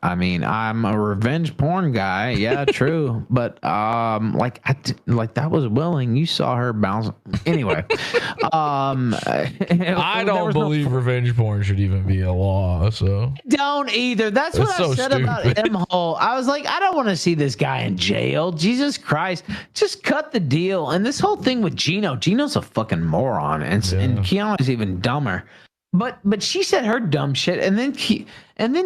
I mean, I'm a revenge porn guy. Yeah, true. But like that was willing. You saw her bounce. Anyway, I don't believe revenge porn should even be a law. So don't either. That's what I said about Imholte. I was like, I don't want to see this guy in jail. Jesus Christ, just cut the deal. And this whole thing with Gino. Gino's a fucking moron, and Keanu's even dumber. But she said her dumb shit, and then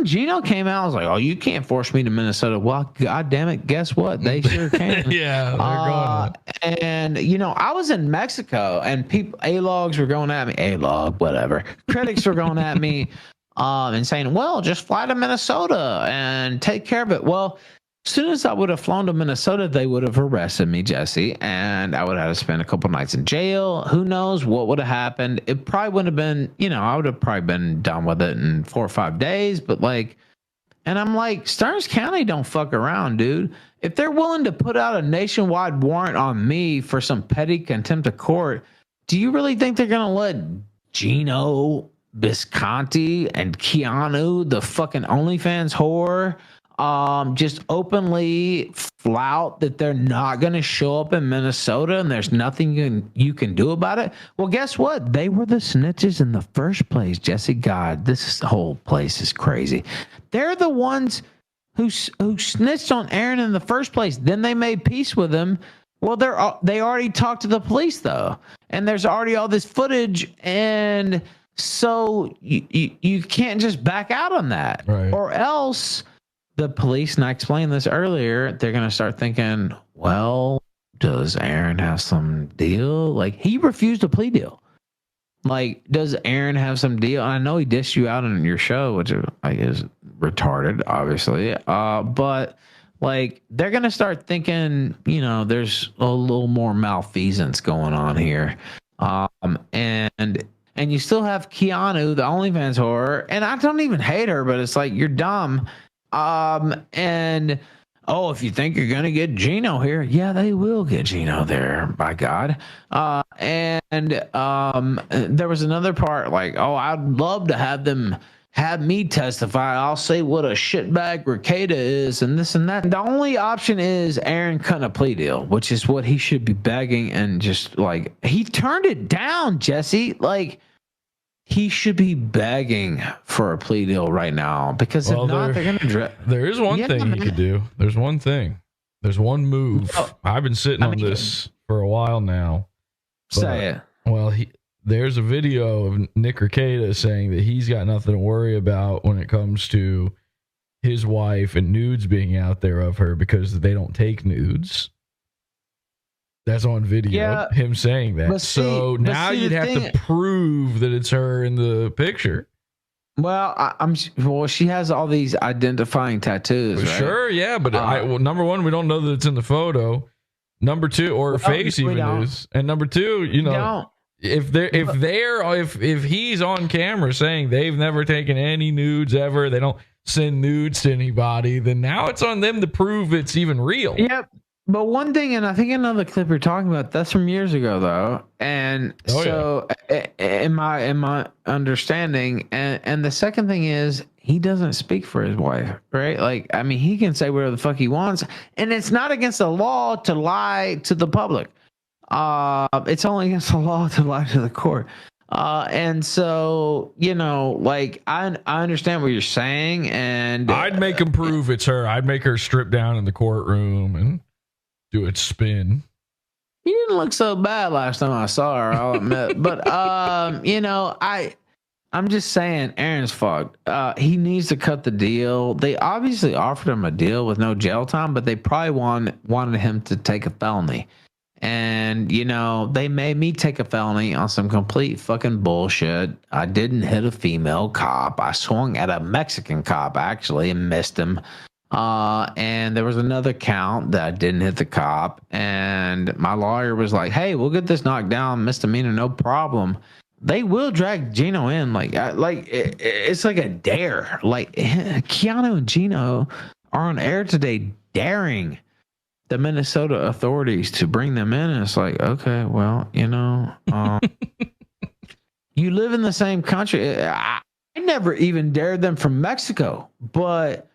Gino came out. I was like, "Oh, you can't force me to Minnesota." Well, God damn it, guess what? They sure can. Yeah, they're going. And I was in Mexico, and A-logs were going at me. A-log, whatever. Critics were going at me, and saying, "Well, just fly to Minnesota and take care of it." Well, as soon as I would have flown to Minnesota, they would have arrested me, Jesse, and I would have had to spend a couple nights in jail. Who knows what would have happened? It probably wouldn't have been, I would have probably been done with it in 4 or 5 days. But and I'm like, Stearns County don't fuck around, dude. If they're willing to put out a nationwide warrant on me for some petty contempt of court, do you really think they're gonna let Gino, Biscontes, and Keanu, the fucking OnlyFans whore, just openly flout that they're not going to show up in Minnesota and there's nothing you can do about it? Well, guess what? They were the snitches in the first place, Jesse. God, this whole place is crazy. They're the ones who snitched on Aaron in the first place. Then they made peace with him. Well, they already talked to the police, though, and there's already all this footage, and so you can't just back out on that, right? Or else the police, and I explained this earlier, they're going to start thinking, well, does Aaron have some deal? Like, he refused a plea deal. Like, does Aaron have some deal? And I know he dissed you out on your show, which I guess retarded, obviously. But like, they're going to start thinking, there's a little more malfeasance going on here. And you still have Keanu, the OnlyFans whore, and I don't even hate her, but it's like, you're dumb. If you think you're gonna get Gino here, yeah, they will get Gino there, by God. There was another part like, I'd love to have me testify. I'll say what a shitbag Rekieta is and this and that. The only option is Aaron cutting a plea deal, which is what he should be begging, and just like, he turned it down, Jesse. Like, he should be begging for a plea deal right now, because if not, they're going to... There is one thing he could do. There's one thing. There's one move. I've been sitting on this for a while now. Say it. Well, there's a video of Nick Rekieta saying that he's got nothing to worry about when it comes to his wife and nudes being out there of her, because they don't take nudes. That's on video, him saying that. So now you'd have to prove that it's her in the picture. Well, she has all these identifying tattoos, right? Sure, yeah, but number one, we don't know that it's in the photo. Number two, or her face even is. And number two, if he's on camera saying they've never taken any nudes ever, they don't send nudes to anybody, then now it's on them to prove it's even real. Yep. But one thing, and I think another clip you're talking about, that's from years ago, though. And in my understanding, and the second thing is, he doesn't speak for his wife, right? Like, I mean, he can say whatever the fuck he wants, and it's not against the law to lie to the public. It's only against the law to lie to the court. And so, like, I understand what you're saying, and I'd make him prove it's her. I'd make her strip down in the courtroom and do it spin. He didn't look so bad last time I saw her, I'll admit. But I'm just saying, Aaron's fucked. He needs to cut the deal. They obviously offered him a deal with no jail time, but they probably wanted him to take a felony. And they made me take a felony on some complete fucking bullshit. I didn't hit a female cop. I swung at a Mexican cop, actually, and missed him. And there was another count that I didn't hit the cop, and my lawyer was like, hey, we'll get this knocked down, misdemeanor, no problem. They will drag Gino in. It's like a dare. Like, Keanu and Gino are on air today daring the Minnesota authorities to bring them in, and it's like, okay, well, you live in the same country. I never even dared them from Mexico, but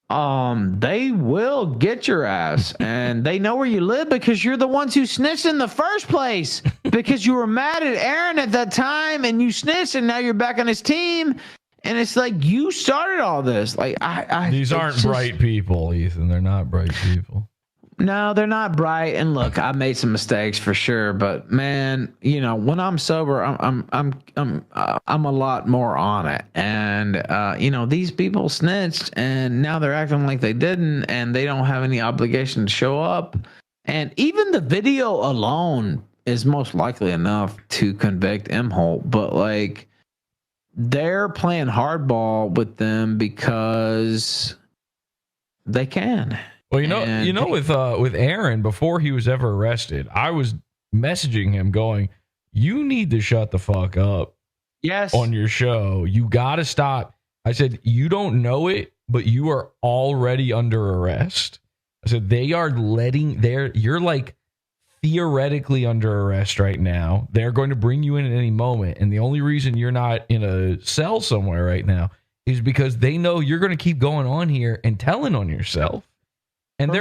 they will get your ass, and they know where you live because you're the ones who snitched in the first place. Because you were mad at Aaron at that time, and you snitched, and now you're back on his team, and it's like you started all this. Like these aren't bright people, Ethan. They're not bright people. No, they're not bright. And look, I made some mistakes for sure, but man, you know, when I'm sober, I'm a lot more on it. And you know, these people snitched, and now they're acting like they didn't, and they don't have any obligation to show up. And even the video alone is most likely enough to convict Imholte, but like they're playing hardball with them because they can. Well, with Aaron, before he was ever arrested, I was messaging him going, you need to shut the fuck up. Yes. On your show. You got to stop. I said, you don't know it, but you are already under arrest. I said, you're like theoretically under arrest right now. They're going to bring you in at any moment. And the only reason you're not in a cell somewhere right now is because they know you're going to keep going on here and telling on yourself. And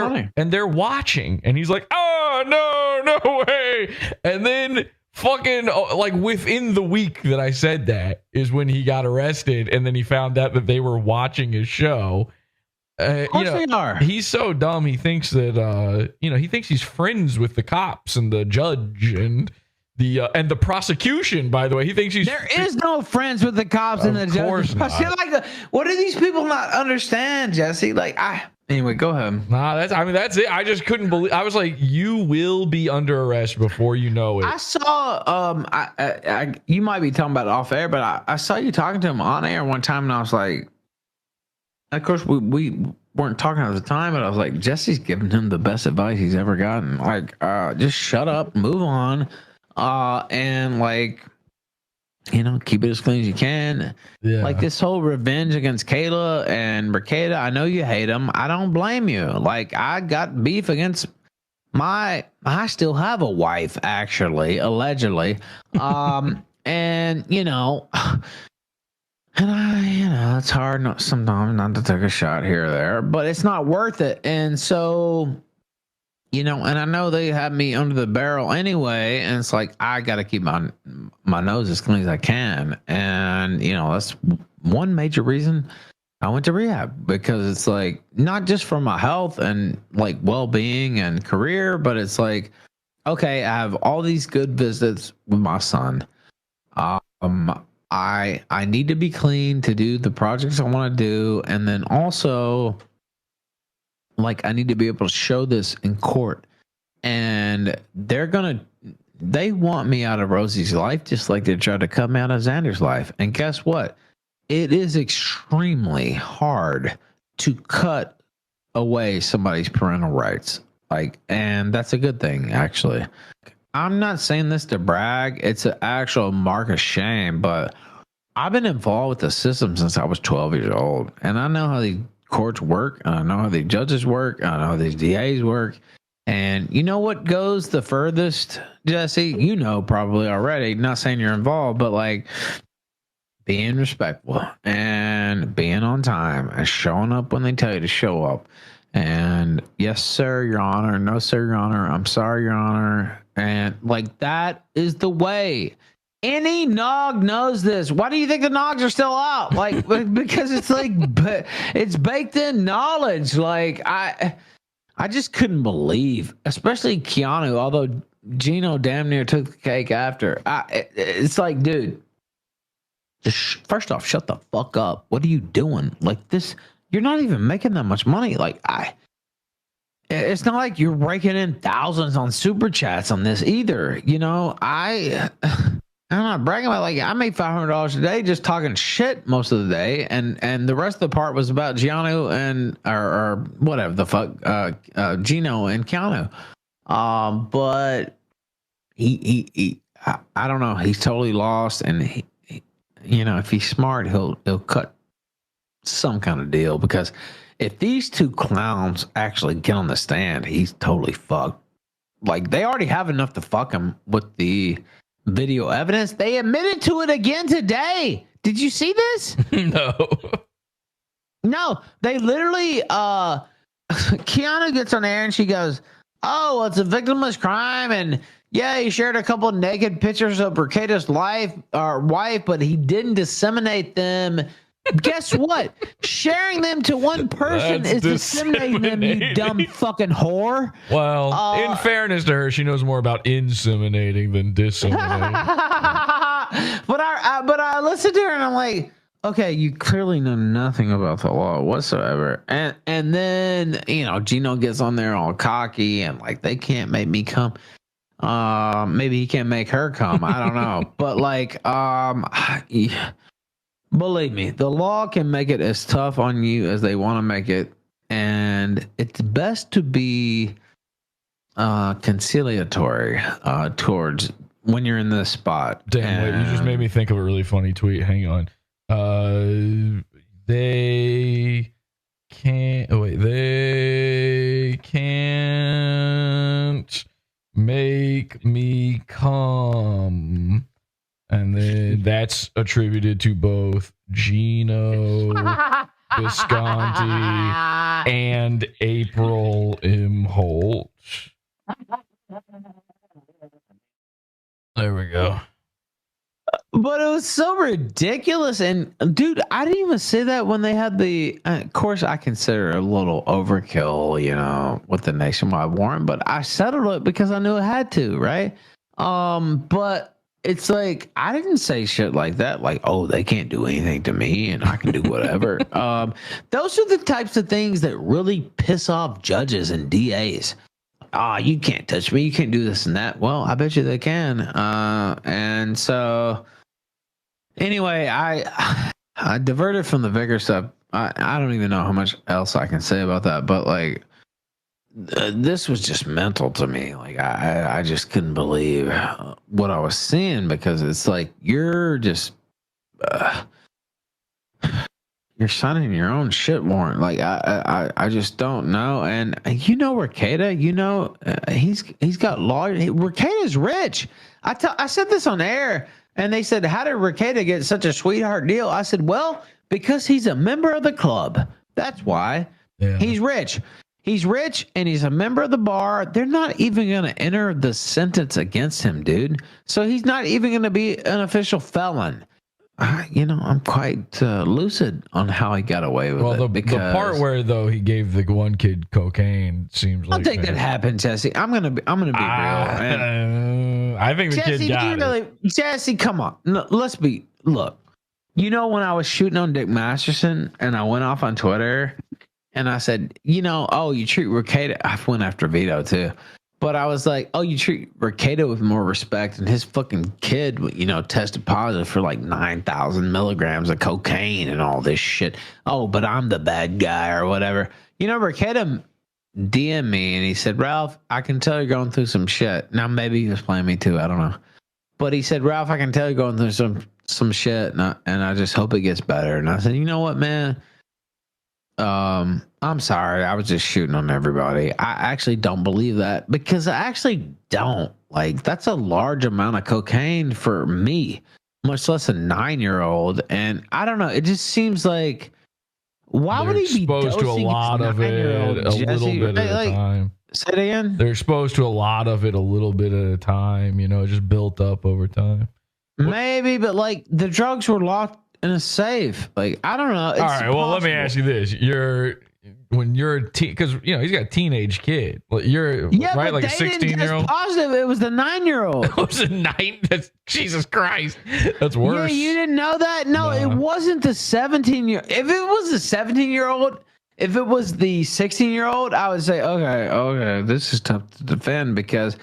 they're watching, and he's like, oh, no way. And then fucking like within the week that I said that is when he got arrested, and then he found out that they were watching his show. Of course they are. He's so dumb. He thinks that, he thinks he's friends with the cops and the judge and the prosecution, by the way. He thinks there is no friends with the cops and the judge. What do these people not understand, Jesse? Anyway, go ahead. Nah, that's it. I just couldn't believe. I was like, you will be under arrest before you know it. I saw, you might be talking about it off air, but I saw you talking to him on air one time, and I was like, of course, we weren't talking at the time, but I was like, Jesse's giving him the best advice he's ever gotten. Like, just shut up, move on, and like, you know, keep it as clean as you can. Yeah. Like this whole revenge against Kayla and Rekieta, I know you hate them. I don't blame you. Like, I got beef against I still have a wife, actually, allegedly. And, you know, and it's hard sometimes not to take a shot here or there, but it's not worth it. And so, you know, and I know they have me under the barrel anyway, and it's like I got to keep my nose as clean as I can. And, you know, that's one major reason I went to rehab, because it's like not just for my health and like well-being and career, but it's like, okay, I have all these good visits with my son. I need to be clean to do the projects I want to do, and then also, like, I need to be able to show this in court, and they want me out of Rosie's life just like they tried to cut me out of Xander's life. And guess what? It is extremely hard to cut away somebody's parental rights. Like, and that's a good thing, actually. I'm not saying this to brag. It's an actual mark of shame, but I've been involved with the system since I was 12 years old, and I know how these courts work, and I know how the judges work, and I know how these DAs work. And you know what goes the furthest, Jesse? You know probably already, not saying you're involved, but like being respectful and being on time and showing up when they tell you to show up. And yes, sir, your honor. No, sir, your honor. I'm sorry, your honor. And like, that is the way. Any nog knows this. Why do you think the nogs are still out? Like, because it's like, it's baked in knowledge. Like, I just couldn't believe, especially Keanu, although Gino damn near took the cake after. It's like, dude, just first off, shut the fuck up. What are you doing? Like this, you're not even making that much money. Like, it's not like you're raking in thousands on super chats on this either. You know, I'm not bragging about, like, I made $500 a day just talking shit most of the day, and the rest of the part was about Gianno and or whatever the fuck, Gino and Keanu. But he I don't know, he's totally lost, and he you know, if he's smart, he'll cut some kind of deal, because if these two clowns actually get on the stand, he's totally fucked. Like, they already have enough to fuck him with the video evidence. They admitted to it again today. Did you see this? No. No, they literally Kiana gets on air and she goes, "Oh, well, it's a victimless crime, and yeah, he shared a couple of naked pictures of Rekieta's wife, but he didn't disseminate them." Guess what? Sharing them to one person That's is disseminating them, you dumb fucking whore. Well, in fairness to her, she knows more about inseminating than disseminating. But I listened to her and I'm like, okay, you clearly know nothing about the law whatsoever. And then, Gino gets on there all cocky and like, they can't make me come. Maybe he can't make her come. I don't know. But like, believe me, the law can make it as tough on you as they want to make it. And it's best to be conciliatory towards when you're in this spot. Damn, wait, you just made me think of a really funny tweet. Hang on. They can't make me come. And then that's attributed to both Gino Biscontes and April Imholte. There we go. But it was so ridiculous. And dude, I didn't even say that when they had the, of course, I consider it a little overkill, with the nationwide warrant, but I settled it because I knew it had to, right? But it's like, I didn't say shit like that. Like, oh, they can't do anything to me and I can do whatever. Those are the types of things that really piss off judges and DAs. You can't touch me. You can't do this and that. Well, I bet you they can. And so anyway, I diverted from the Vicar stuff. I don't even know how much else I can say about that, but like, this was just mental to me. Like I just couldn't believe what I was seeing, because it's like, you're just, you're signing your own shit warrant. Like I just don't know. And Rekieta, he's got lawyers. Rekieta's rich. I said this on air, and they said, how did Rekieta get such a sweetheart deal? I said, well, because he's a member of the club. That's why. Yeah. He's rich. He's rich and he's a member of the bar. They're not even going to enter the sentence against him, dude. So he's not even going to be an official felon. I'm quite lucid on how he got away with it. The part where though he gave the one kid cocaine seems like, I think that happened, Jesse. I'm gonna be real. Man. I think the kid got it. Jesse, come on. No, look. When I was shooting on Dick Masterson and I went off on Twitter and I said, you treat Rekieta. I went after Vito too. But I was like, you treat Rekieta with more respect, and his fucking kid, tested positive for like 9,000 milligrams of cocaine and all this shit. Oh, but I'm the bad guy or whatever. Rekieta DM'd me and he said, Ralph, I can tell you're going through some shit. Now, maybe he was playing me too. I don't know. But he said, Ralph, I can tell you're going through some shit, and I just hope it gets better. And I said, you know what, man? I'm sorry. I was just shooting on everybody. I actually don't believe that, because I actually don't. Like, that's a large amount of cocaine for me, much less a 9-year-old. And I don't know. It just seems like, why would he be exposed to a lot of it a little bit at a time? Say it again. They're exposed to a lot of it a little bit at a time. It just built up over time. Maybe, but like, the drugs were locked in a safe. Like, I don't know. It's all right. Well, let me ask you this: when you're a teen, because he's got a teenage kid. You're right, like a 16-year-old. Positive, it was the 9-year-old. It was a 9. That's Jesus Christ. That's worse. Yeah, you didn't know that? No, it wasn't the 17-year. If it was the 17-year-old, if it was the 16-year-old, I would say, okay, this is tough to defend, because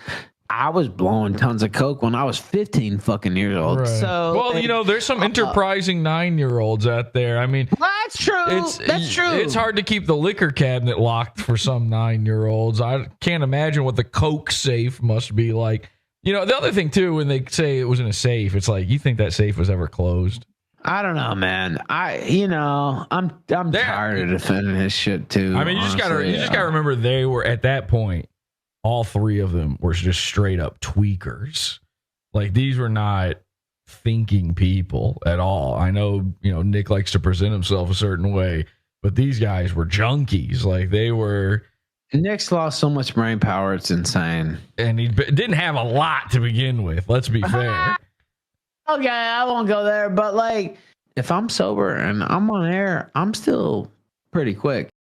I was blowing tons of coke when I was 15 fucking years old. Right. So, well, there's some enterprising 9-year-olds out there. I mean, that's true. That's true. It's hard to keep the liquor cabinet locked for some 9-year-olds. I can't imagine what the coke safe must be like. The other thing too, when they say it was in a safe, it's like, you think that safe was ever closed? I don't know, man. I'm tired of defending his shit too. I mean, you just gotta remember, they were at that point. All three of them were just straight up tweakers. Like, these were not thinking people at all. I know, Nick likes to present himself a certain way, But these guys were junkies. Like they were. Nick's lost so much brain power, it's insane. And he didn't have a lot to begin with. Let's be fair. Okay, I won't go there. But like, if I'm sober and I'm on air, I'm still pretty quick.